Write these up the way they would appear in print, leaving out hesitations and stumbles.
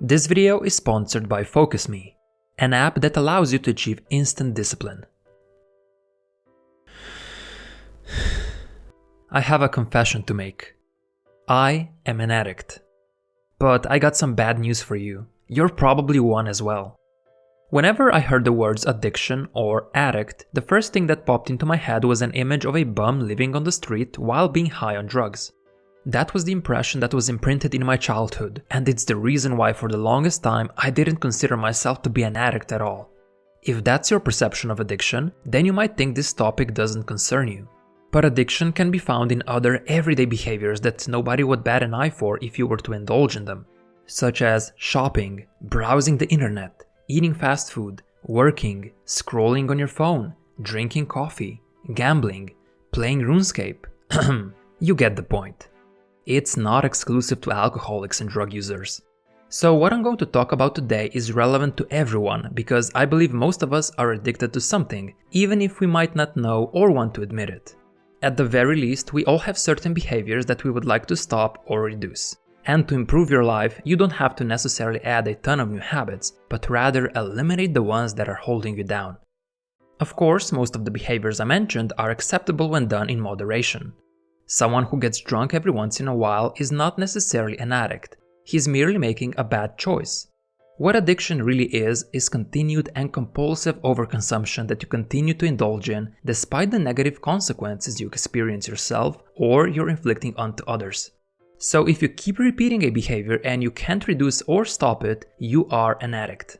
This video is sponsored by FocusMe, an app that allows you to achieve instant discipline. I have a confession to make. I am an addict. But I got some bad news for you. You're probably one as well. Whenever I heard the words addiction or addict, the first thing that popped into my head was an image of a bum living on the street while being high on drugs. That was the impression that was imprinted in my childhood, and it's the reason why for the longest time I didn't consider myself to be an addict at all. If that's your perception of addiction, then you might think this topic doesn't concern you. But addiction can be found in other everyday behaviors that nobody would bat an eye for if you were to indulge in them, such as shopping, browsing the internet, eating fast food, working, scrolling on your phone, drinking coffee, gambling, playing RuneScape. You get the point. It's not exclusive to alcoholics and drug users. So what I'm going to talk about today is relevant to everyone because I believe most of us are addicted to something, even if we might not know or want to admit it. At the very least, we all have certain behaviors that we would like to stop or reduce. And to improve your life, you don't have to necessarily add a ton of new habits, but rather eliminate the ones that are holding you down. Of course, most of the behaviors I mentioned are acceptable when done in moderation. Someone who gets drunk every once in a while is not necessarily an addict. He's merely making a bad choice. What addiction really is continued and compulsive overconsumption that you continue to indulge in despite the negative consequences you experience yourself or you're inflicting onto others. So if you keep repeating a behavior and you can't reduce or stop it, you are an addict.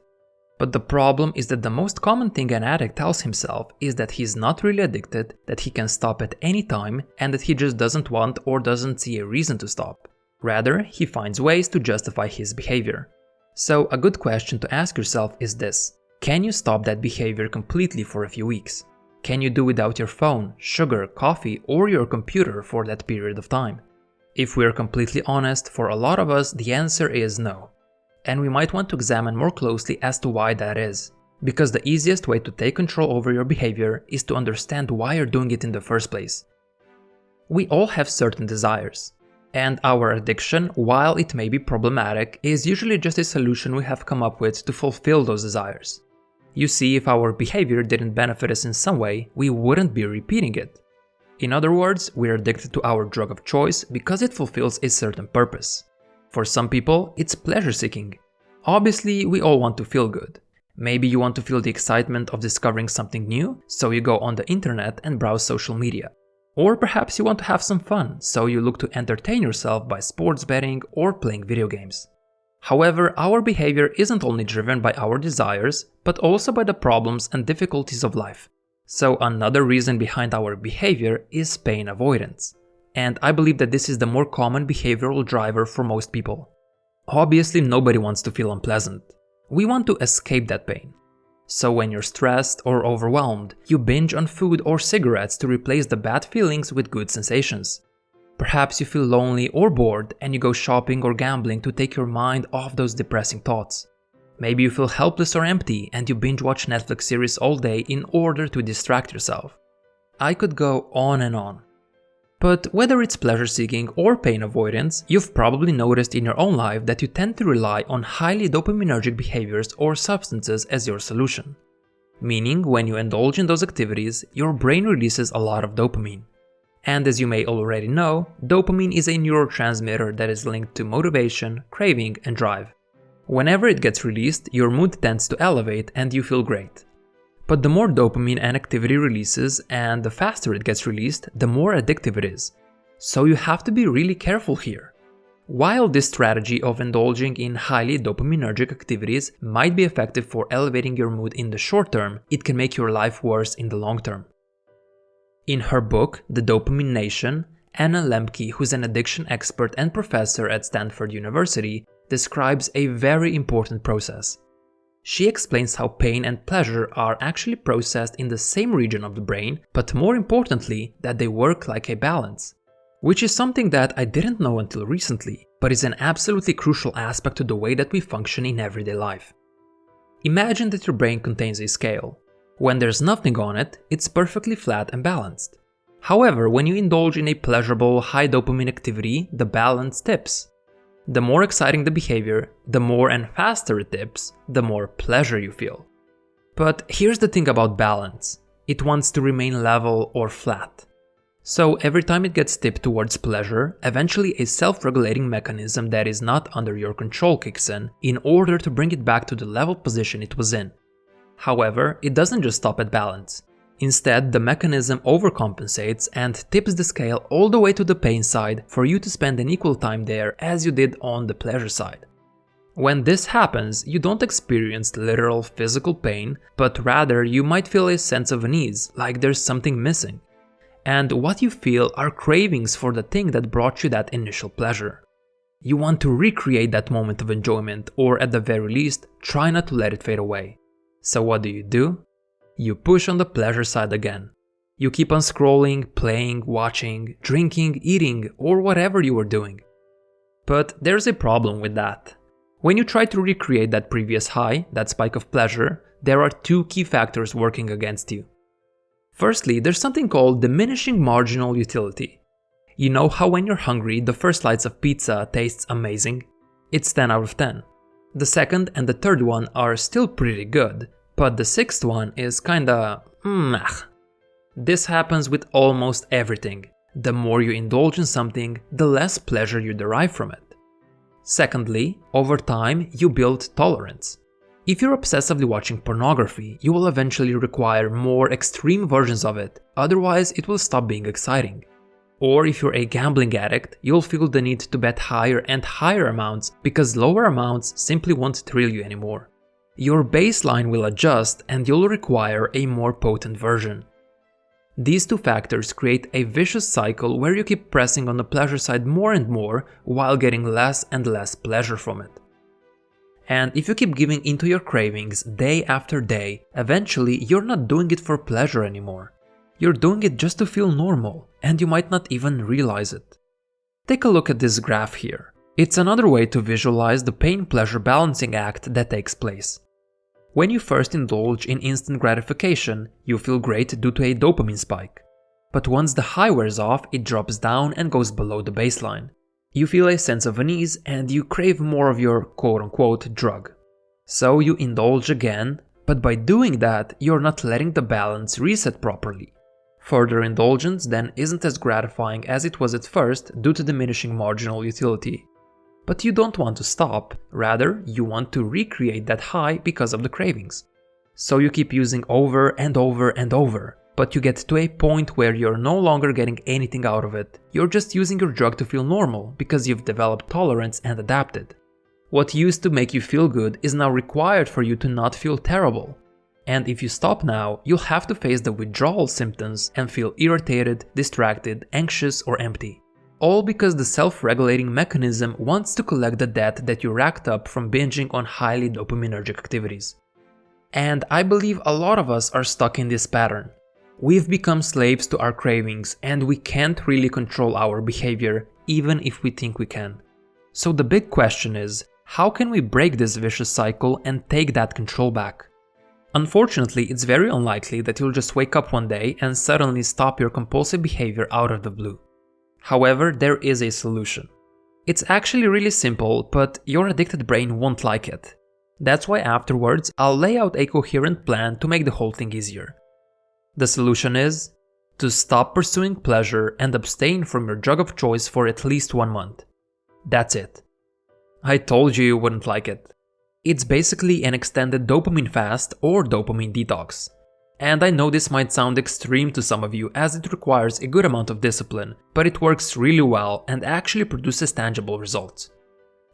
But the problem is that the most common thing an addict tells himself is that he's not really addicted, that he can stop at any time, and that he just doesn't want or doesn't see a reason to stop. Rather, he finds ways to justify his behavior. So a good question to ask yourself is this: can you stop that behavior completely for a few weeks? Can you do without your phone, sugar, coffee, or your computer for that period of time? If we're completely honest, for a lot of us the answer is no. And we might want to examine more closely as to why that is. Because the easiest way to take control over your behavior is to understand why you're doing it in the first place. We all have certain desires. And our addiction, while it may be problematic, is usually just a solution we have come up with to fulfill those desires. You see, if our behavior didn't benefit us in some way, we wouldn't be repeating it. In other words, we're addicted to our drug of choice because it fulfills a certain purpose. For some people, it's pleasure-seeking. Obviously, we all want to feel good. Maybe you want to feel the excitement of discovering something new, so you go on the internet and browse social media. Or perhaps you want to have some fun, so you look to entertain yourself by sports betting or playing video games. However, our behavior isn't only driven by our desires, but also by the problems and difficulties of life. So another reason behind our behavior is pain avoidance. And I believe that this is the more common behavioral driver for most people. Obviously, nobody wants to feel unpleasant. We want to escape that pain. So when you're stressed or overwhelmed, you binge on food or cigarettes to replace the bad feelings with good sensations. Perhaps you feel lonely or bored and you go shopping or gambling to take your mind off those depressing thoughts. Maybe you feel helpless or empty and you binge watch Netflix series all day in order to distract yourself. I could go on and on. But whether it's pleasure-seeking or pain avoidance, you've probably noticed in your own life that you tend to rely on highly dopaminergic behaviors or substances as your solution. Meaning, when you indulge in those activities, your brain releases a lot of dopamine. And as you may already know, dopamine is a neurotransmitter that is linked to motivation, craving, and drive. Whenever it gets released, your mood tends to elevate and you feel great. But the more dopamine an activity releases and the faster it gets released, the more addictive it is. So you have to be really careful here. While this strategy of indulging in highly dopaminergic activities might be effective for elevating your mood in the short term, it can make your life worse in the long term. In her book, The Dopamine Nation, Anna Lembke, who's an addiction expert and professor at Stanford University, describes a very important process. She explains how pain and pleasure are actually processed in the same region of the brain, but more importantly, that they work like a balance. Which is something that I didn't know until recently, but is an absolutely crucial aspect to the way that we function in everyday life. Imagine that your brain contains a scale. When there's nothing on it, it's perfectly flat and balanced. However, when you indulge in a pleasurable, high dopamine activity, the balance tips. The more exciting the behavior, the more and faster it dips, the more pleasure you feel. But here's the thing about balance. It wants to remain level or flat. So every time it gets tipped towards pleasure, eventually a self-regulating mechanism that is not under your control kicks in order to bring it back to the level position it was in. However, it doesn't just stop at balance. Instead, the mechanism overcompensates and tips the scale all the way to the pain side for you to spend an equal time there as you did on the pleasure side. When this happens, you don't experience literal physical pain, but rather you might feel a sense of unease, like there's something missing. And what you feel are cravings for the thing that brought you that initial pleasure. You want to recreate that moment of enjoyment, or at the very least, try not to let it fade away. So what do? You push on the pleasure side again. You keep on scrolling, playing, watching, drinking, eating, or whatever you were doing. But there's a problem with that. When you try to recreate that previous high, that spike of pleasure, there are two key factors working against you. Firstly, there's something called diminishing marginal utility. You know how when you're hungry, the first slice of pizza tastes amazing? It's 10 out of 10. The second and the third one are still pretty good, but the sixth one is kinda meh. This happens with almost everything. The more you indulge in something, the less pleasure you derive from it. Secondly, over time, you build tolerance. If you're obsessively watching pornography, you will eventually require more extreme versions of it, otherwise it will stop being exciting. Or if you're a gambling addict, you'll feel the need to bet higher and higher amounts because lower amounts simply won't thrill you anymore. Your baseline will adjust and you'll require a more potent version. These two factors create a vicious cycle where you keep pressing on the pleasure side more and more while getting less and less pleasure from it. And if you keep giving into your cravings day after day, eventually you're not doing it for pleasure anymore. You're doing it just to feel normal, and you might not even realize it. Take a look at this graph here. It's another way to visualize the pain-pleasure balancing act that takes place. When you first indulge in instant gratification, you feel great due to a dopamine spike. But once the high wears off, it drops down and goes below the baseline. You feel a sense of unease and you crave more of your quote-unquote drug. So you indulge again, but by doing that, you're not letting the balance reset properly. Further indulgence then isn't as gratifying as it was at first due to diminishing marginal utility. But you don't want to stop, rather you want to recreate that high because of the cravings. So you keep using over and over and over, but you get to a point where you're no longer getting anything out of it, you're just using your drug to feel normal because you've developed tolerance and adapted. What used to make you feel good is now required for you to not feel terrible. And if you stop now, you'll have to face the withdrawal symptoms and feel irritated, distracted, anxious, or empty. All because the self-regulating mechanism wants to collect the debt that you racked up from binging on highly dopaminergic activities. And I believe a lot of us are stuck in this pattern. We've become slaves to our cravings and we can't really control our behavior, even if we think we can. So the big question is, how can we break this vicious cycle and take that control back? Unfortunately, it's very unlikely that you'll just wake up one day and suddenly stop your compulsive behavior out of the blue. However, there is a solution. It's actually really simple, but your addicted brain won't like it. That's why afterwards, I'll lay out a coherent plan to make the whole thing easier. The solution is to stop pursuing pleasure and abstain from your drug of choice for at least 1 month. That's it. I told you wouldn't like it. It's basically an extended dopamine fast or dopamine detox. And I know this might sound extreme to some of you as it requires a good amount of discipline, but it works really well and actually produces tangible results.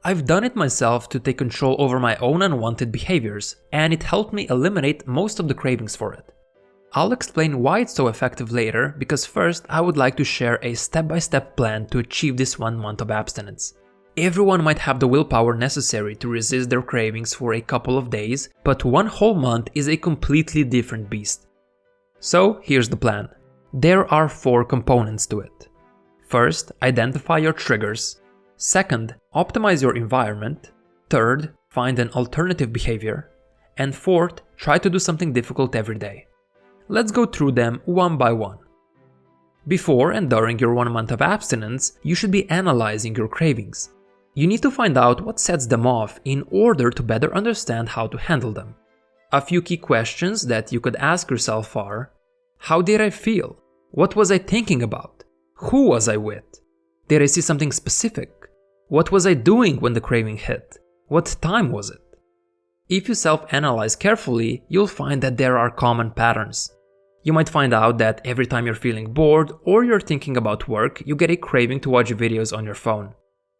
I've done it myself to take control over my own unwanted behaviors, and it helped me eliminate most of the cravings for it. I'll explain why it's so effective later, because first I would like to share a step-by-step plan to achieve this 1 month of abstinence. Everyone might have the willpower necessary to resist their cravings for a couple of days, but 1 whole month is a completely different beast. So here's the plan. There are 4 components to it. First, identify your triggers. Second, optimize your environment. Third, find an alternative behavior. And fourth, try to do something difficult every day. Let's go through them one by one. Before and during your 1 month of abstinence, you should be analyzing your cravings. You need to find out what sets them off in order to better understand how to handle them. A few key questions that you could ask yourself are: how did I feel? What was I thinking about? Who was I with? Did I see something specific? What was I doing when the craving hit? What time was it? If you self-analyze carefully, you'll find that there are common patterns. You might find out that every time you're feeling bored or you're thinking about work, you get a craving to watch videos on your phone.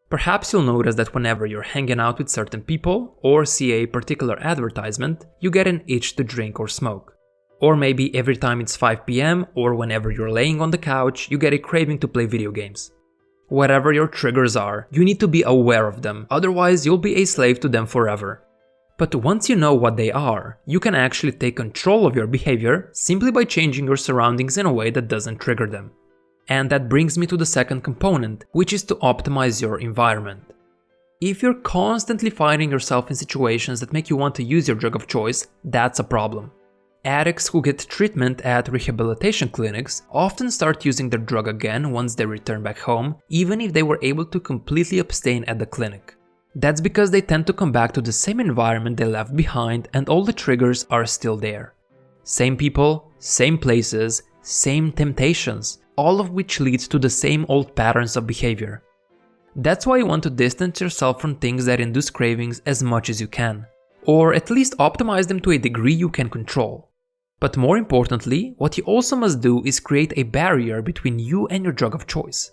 Perhaps you'll notice that whenever you're hanging out with certain people or see a particular advertisement, you get an itch to drink or smoke. Or maybe every time it's 5 p.m. or whenever you're laying on the couch, you get a craving to play video games. Whatever your triggers are, you need to be aware of them, otherwise you'll be a slave to them forever. But once you know what they are, you can actually take control of your behavior simply by changing your surroundings in a way that doesn't trigger them. And that brings me to the second component, which is to optimize your environment. If you're constantly finding yourself in situations that make you want to use your drug of choice, that's a problem. Addicts who get treatment at rehabilitation clinics often start using their drug again once they return back home, even if they were able to completely abstain at the clinic. That's because they tend to come back to the same environment they left behind and all the triggers are still there. Same people, same places, same temptations, all of which leads to the same old patterns of behavior. That's why you want to distance yourself from things that induce cravings as much as you can, or at least optimize them to a degree you can control. But more importantly, what you also must do is create a barrier between you and your drug of choice.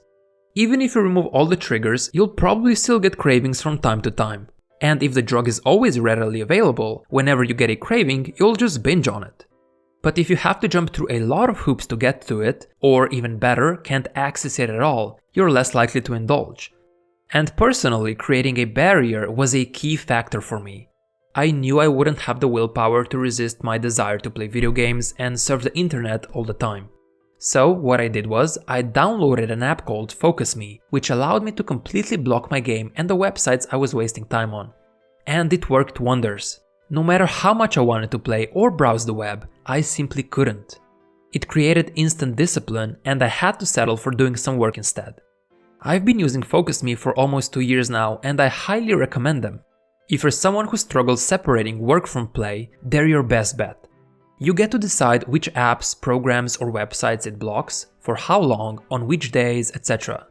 Even if you remove all the triggers, you'll probably still get cravings from time to time. And if the drug is always readily available, whenever you get a craving, you'll just binge on it. But if you have to jump through a lot of hoops to get to it, or even better, can't access it at all, you're less likely to indulge. And personally, creating a barrier was a key factor for me. I knew I wouldn't have the willpower to resist my desire to play video games and surf the internet all the time. So what I did was, I downloaded an app called Focus Me, which allowed me to completely block my game and the websites I was wasting time on. And it worked wonders. No matter how much I wanted to play or browse the web, I simply couldn't. It created instant discipline and I had to settle for doing some work instead. I've been using Focus Me for almost 2 years now and I highly recommend them. If you're someone who struggles separating work from play, they're your best bet. You get to decide which apps, programs or websites it blocks, for how long, on which days, etc.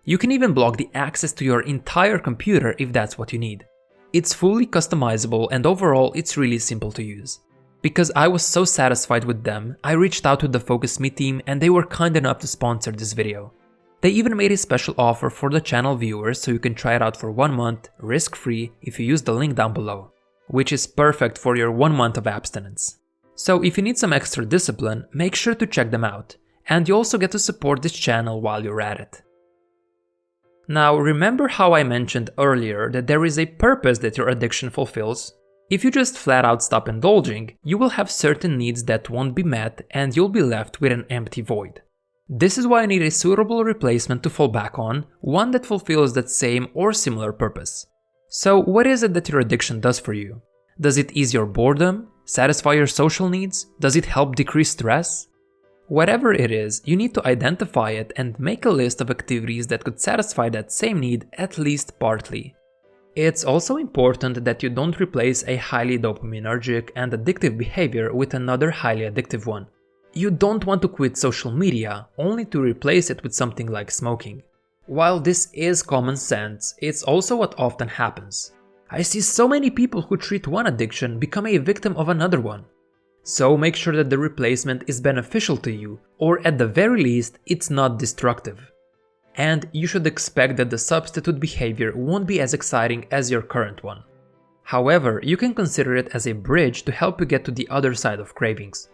You can even block the access to your entire computer if that's what you need. It's fully customizable and overall it's really simple to use. Because I was so satisfied with them, I reached out to the Focus Me team and they were kind enough to sponsor this video. They even made a special offer for the channel viewers so you can try it out for 1 month, risk-free, if you use the link down below, which is perfect for your 1 month of abstinence. So if you need some extra discipline, make sure to check them out, and you also get to support this channel while you're at it. Now remember how I mentioned earlier that there is a purpose that your addiction fulfills? If you just flat out stop indulging, you will have certain needs that won't be met and you'll be left with an empty void. This is why I need a suitable replacement to fall back on, one that fulfills that same or similar purpose. So what is it that your addiction does for you? Does it ease your boredom? Satisfy your social needs? Does it help decrease stress? Whatever it is, you need to identify it and make a list of activities that could satisfy that same need at least partly. It's also important that you don't replace a highly dopaminergic and addictive behavior with another highly addictive one. You don't want to quit social media only to replace it with something like smoking. While this is common sense, it's also what often happens. I see so many people who treat one addiction become a victim of another one. So make sure that the replacement is beneficial to you, or at the very least, it's not destructive. And you should expect that the substitute behavior won't be as exciting as your current one. However, you can consider it as a bridge to help you get to the other side of cravings.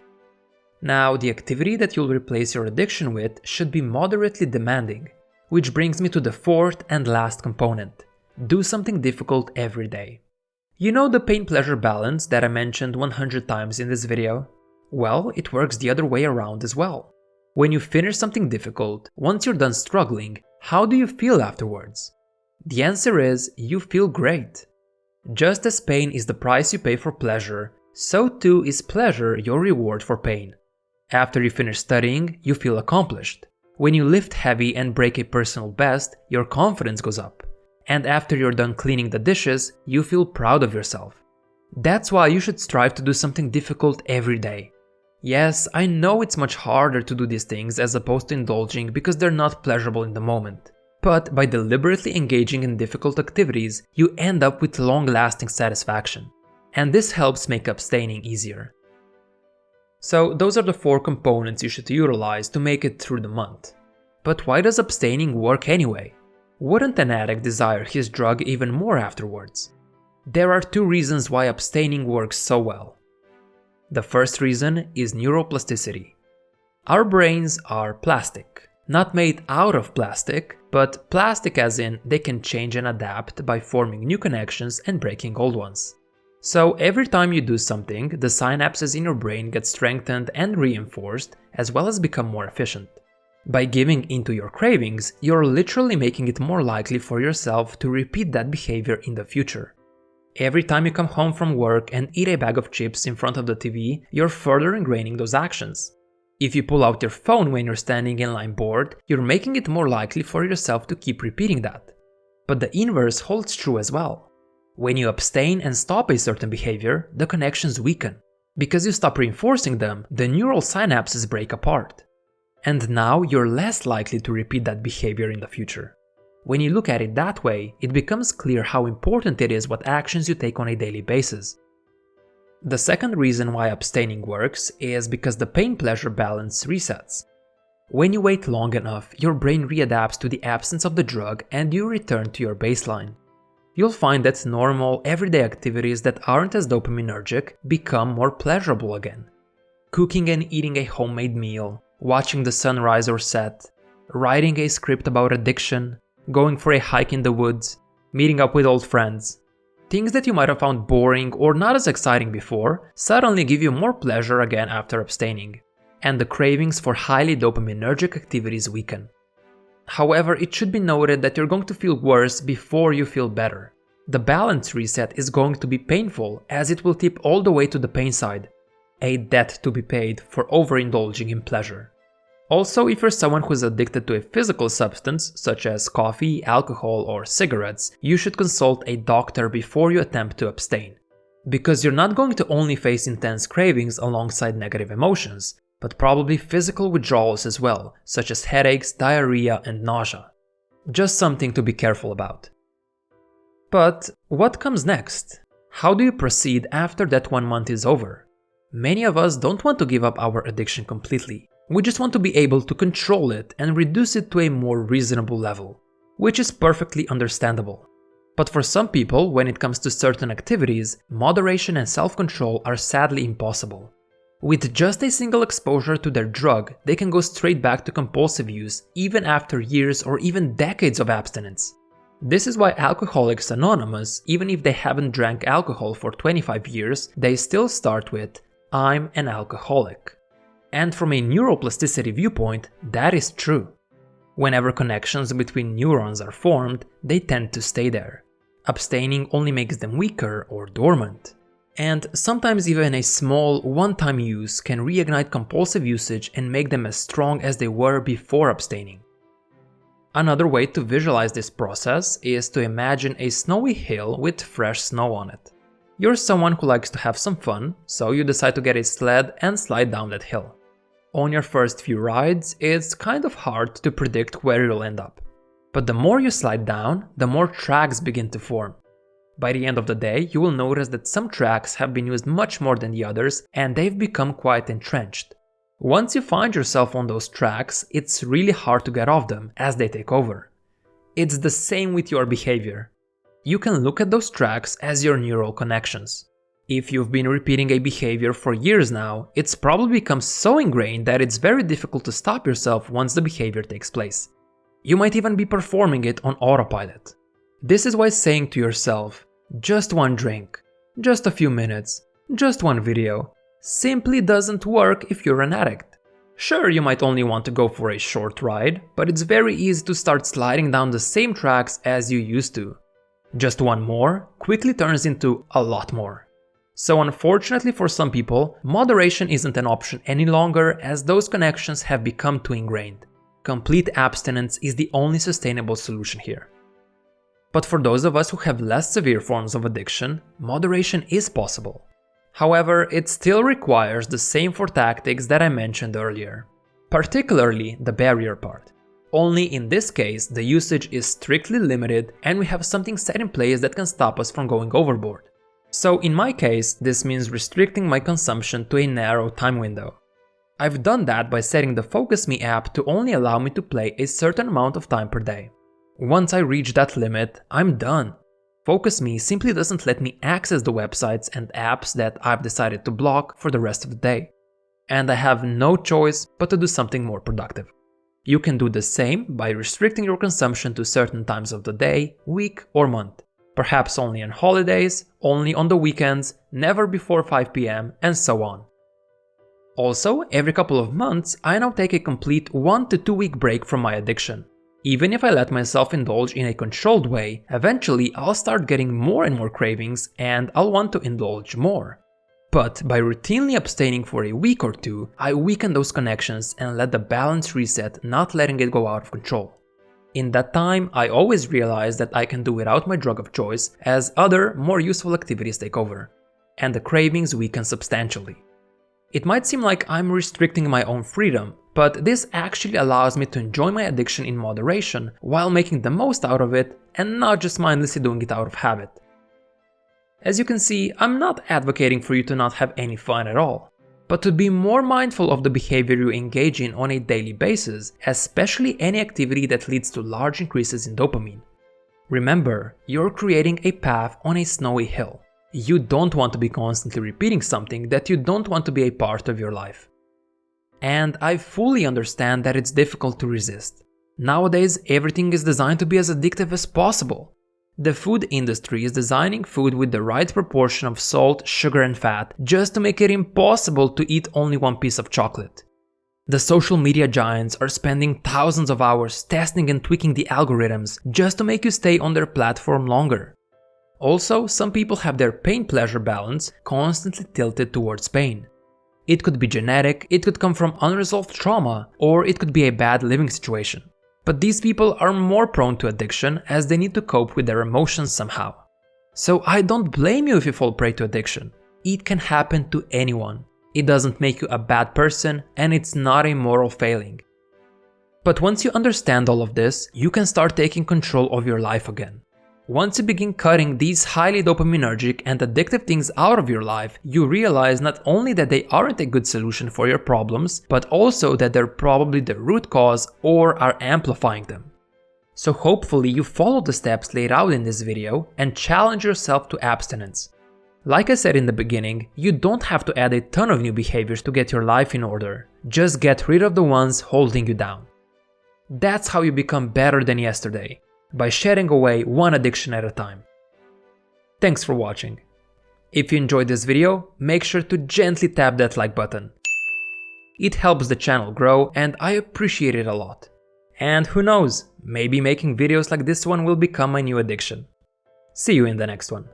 Now, the activity that you'll replace your addiction with should be moderately demanding, which brings me to the fourth and last component. Do something difficult every day. You know the pain-pleasure balance that I mentioned 100 times in this video? Well, it works the other way around as well. When you finish something difficult, once you're done struggling, how do you feel afterwards? The answer is, you feel great. Just as pain is the price you pay for pleasure, so too is pleasure your reward for pain. After you finish studying, you feel accomplished. When you lift heavy and break a personal best, your confidence goes up. and after you're done cleaning the dishes, you feel proud of yourself. That's why you should strive to do something difficult every day. Yes, I know it's much harder to do these things as opposed to indulging because they're not pleasurable in the moment. But by deliberately engaging in difficult activities, you end up with long-lasting satisfaction. And this helps make abstaining easier. So those are the 4 components you should utilize to make it through the month. But why does abstaining work anyway? Wouldn't an addict desire his drug even more afterwards? There are 2 reasons why abstaining works so well. The first reason is neuroplasticity. Our brains are plastic. Not made out of plastic, but plastic as in they can change and adapt by forming new connections and breaking old ones. So every time you do something, the synapses in your brain get strengthened and reinforced, as well as become more efficient. By giving into your cravings, you're literally making it more likely for yourself to repeat that behavior in the future. Every time you come home from work and eat a bag of chips in front of the TV, you're further ingraining those actions. If you pull out your phone when you're standing in line bored, you're making it more likely for yourself to keep repeating that. But the inverse holds true as well. When you abstain and stop a certain behavior, the connections weaken. Because you stop reinforcing them, the neural synapses break apart. And now you're less likely to repeat that behavior in the future. When you look at it that way, it becomes clear how important it is what actions you take on a daily basis. The second reason why abstaining works is because the pain-pleasure balance resets. When you wait long enough, your brain readapts to the absence of the drug and you return to your baseline. You'll find that normal, everyday activities that aren't as dopaminergic become more pleasurable again. Cooking and eating a homemade meal, watching the sun rise or set, writing a script about addiction, going for a hike in the woods, meeting up with old friends. Things that you might have found boring or not as exciting before suddenly give you more pleasure again after abstaining, and the cravings for highly dopaminergic activities weaken. However, it should be noted that you're going to feel worse before you feel better. The balance reset is going to be painful as it will tip all the way to the pain side, a debt to be paid for overindulging in pleasure. Also, if you're someone who's addicted to a physical substance, such as coffee, alcohol, or cigarettes, you should consult a doctor before you attempt to abstain. Because you're not going to only face intense cravings alongside negative emotions, but probably physical withdrawals as well, such as headaches, diarrhea, and nausea. Just something to be careful about. But what comes next? How do you proceed after that 1 month is over? Many of us don't want to give up our addiction completely. We just want to be able to control it and reduce it to a more reasonable level, which is perfectly understandable. But for some people, when it comes to certain activities, moderation and self-control are sadly impossible. With just a single exposure to their drug, they can go straight back to compulsive use even after years or even decades of abstinence. This is why Alcoholics Anonymous, even if they haven't drank alcohol for 25 years, they still start with, "I'm an alcoholic." And from a neuroplasticity viewpoint, that is true. Whenever connections between neurons are formed, they tend to stay there. Abstaining only makes them weaker or dormant. And sometimes even a small, one-time use can reignite compulsive usage and make them as strong as they were before abstaining. Another way to visualize this process is to imagine a snowy hill with fresh snow on it. You're someone who likes to have some fun, so you decide to get a sled and slide down that hill. On your first few rides, it's kind of hard to predict where you'll end up. But the more you slide down, the more tracks begin to form. By the end of the day, you will notice that some tracks have been used much more than the others, and they've become quite entrenched. Once you find yourself on those tracks, it's really hard to get off them as they take over. It's the same with your behavior. You can look at those tracks as your neural connections. If you've been repeating a behavior for years now, it's probably become so ingrained that it's very difficult to stop yourself once the behavior takes place. You might even be performing it on autopilot. This is why saying to yourself, "Just one drink, just a few minutes, just one video," simply doesn't work if you're an addict. Sure, you might only want to go for a short ride, but it's very easy to start sliding down the same tracks as you used to. Just one more quickly turns into a lot more. So unfortunately for some people, moderation isn't an option any longer as those connections have become too ingrained. Complete abstinence is the only sustainable solution here. But for those of us who have less severe forms of addiction, moderation is possible. However, it still requires the same 4 tactics that I mentioned earlier, particularly the barrier part. Only in this case, the usage is strictly limited and we have something set in place that can stop us from going overboard. So in my case, this means restricting my consumption to a narrow time window. I've done that by setting the Focus Me app to only allow me to play a certain amount of time per day. Once I reach that limit, I'm done. Focus Me simply doesn't let me access the websites and apps that I've decided to block for the rest of the day. And I have no choice but to do something more productive. You can do the same by restricting your consumption to certain times of the day, week, or month. Perhaps only on holidays, only on the weekends, never before 5 p.m, and so on. Also, every couple of months, I now take a complete 1 to 2 week break from my addiction. Even if I let myself indulge in a controlled way, eventually I'll start getting more and more cravings and I'll want to indulge more. But by routinely abstaining for a week or 2, I weaken those connections and let the balance reset, not letting it go out of control. In that time, I always realize that I can do without my drug of choice as other, more useful activities take over, and the cravings weaken substantially. It might seem like I'm restricting my own freedom, but this actually allows me to enjoy my addiction in moderation while making the most out of it and not just mindlessly doing it out of habit. As you can see, I'm not advocating for you to not have any fun at all, but to be more mindful of the behavior you engage in on a daily basis, especially any activity that leads to large increases in dopamine. Remember, you're creating a path on a snowy hill. You don't want to be constantly repeating something that you don't want to be a part of your life. And I fully understand that it's difficult to resist. Nowadays, everything is designed to be as addictive as possible. The food industry is designing food with the right proportion of salt, sugar, and fat just to make it impossible to eat only one piece of chocolate. The social media giants are spending thousands of hours testing and tweaking the algorithms just to make you stay on their platform longer. Also, some people have their pain-pleasure balance constantly tilted towards pain. It could be genetic, it could come from unresolved trauma, or it could be a bad living situation. But these people are more prone to addiction as they need to cope with their emotions somehow. So I don't blame you if you fall prey to addiction. It can happen to anyone. It doesn't make you a bad person and it's not a moral failing. But once you understand all of this, you can start taking control of your life again. Once you begin cutting these highly dopaminergic and addictive things out of your life, you realize not only that they aren't a good solution for your problems, but also that they're probably the root cause or are amplifying them. So hopefully you follow the steps laid out in this video and challenge yourself to abstinence. Like I said in the beginning, you don't have to add a ton of new behaviors to get your life in order. Just get rid of the ones holding you down. That's how you become better than yesterday, by shedding away one addiction at a time. Thanks for watching. If you enjoyed this video, make sure to gently tap that like button. It helps the channel grow and I appreciate it a lot. And who knows, maybe making videos like this one will become my new addiction. See you in the next one.